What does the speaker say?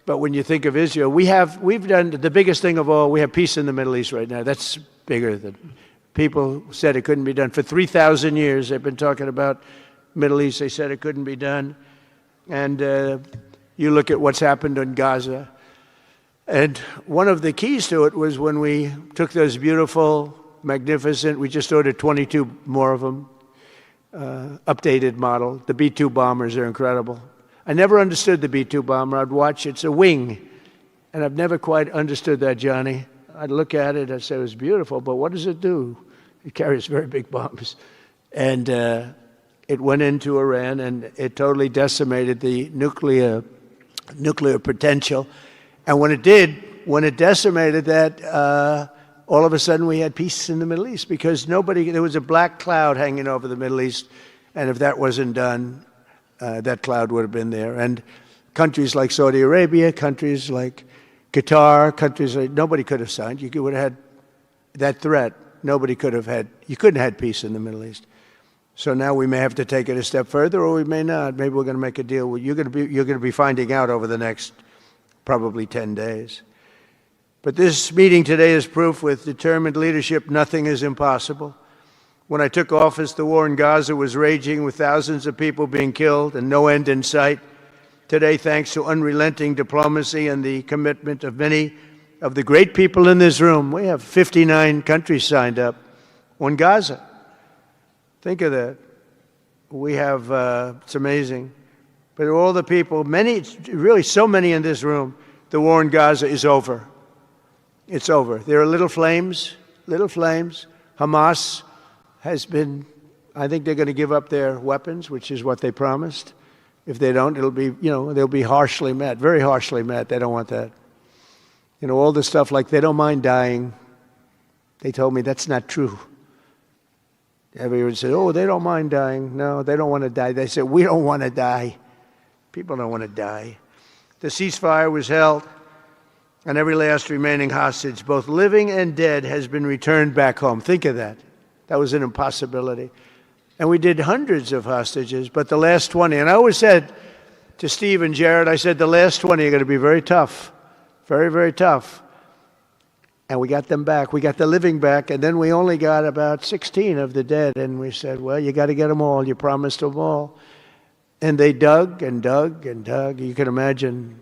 But when you think of Israel, we've done the biggest thing of all. We have peace in the Middle East right now. That's bigger than people said it couldn't be done. For 3,000 years, they've been talking about Middle East. They said it couldn't be done. And you look at what's happened in Gaza. And one of the keys to it was when we took those beautiful, magnificent, we just ordered 22 more of them, updated model. The B-2 bombers are incredible. I never understood the B-2 bomber. I'd watch, it's a wing. And I've never quite understood that, Johnny. I'd look at it, I'd say it was beautiful, but what does it do? It carries very big bombs. And it went into Iran, and it totally decimated the nuclear potential. And when it decimated that, all of a sudden we had peace in the Middle East because there was a black cloud hanging over the Middle East. And if that wasn't done, that cloud would have been there. And countries like Saudi Arabia, countries like Qatar, countries like, nobody could have signed. You would have had that threat. You couldn't have had peace in the Middle East. So now we may have to take it a step further, or we may not. Maybe we're going to make a deal. You're going to be finding out over the next probably 10 days. But this meeting today is proof with determined leadership, nothing is impossible. When I took office, the war in Gaza was raging with thousands of people being killed and no end in sight. Today, thanks to unrelenting diplomacy and the commitment of many of the great people in this room, we have 59 countries signed up on Gaza. Think of that. We have, it's amazing. But all the people, really so many in this room, the war in Gaza is over. It's over. There are little flames. Hamas has been, I think they're going to give up their weapons, which is what they promised. If they don't, it'll be, they'll be harshly met, very harshly met. They don't want that. All the stuff like they don't mind dying. They told me that's not true. Everyone said, oh, they don't mind dying. No, they don't want to die. They said, we don't want to die. People don't want to die. The ceasefire was held, and every last remaining hostage, both living and dead, has been returned back home. Think of that. That was an impossibility. And we did hundreds of hostages, but the last 20, and I always said to Steve and Jared, I said, the last 20 are going to be very tough, very, very tough. And we got them back. We got the living back, and then we only got about 16 of the dead. And we said, well, you got to get them all. You promised them all. And they dug and dug and dug. You can imagine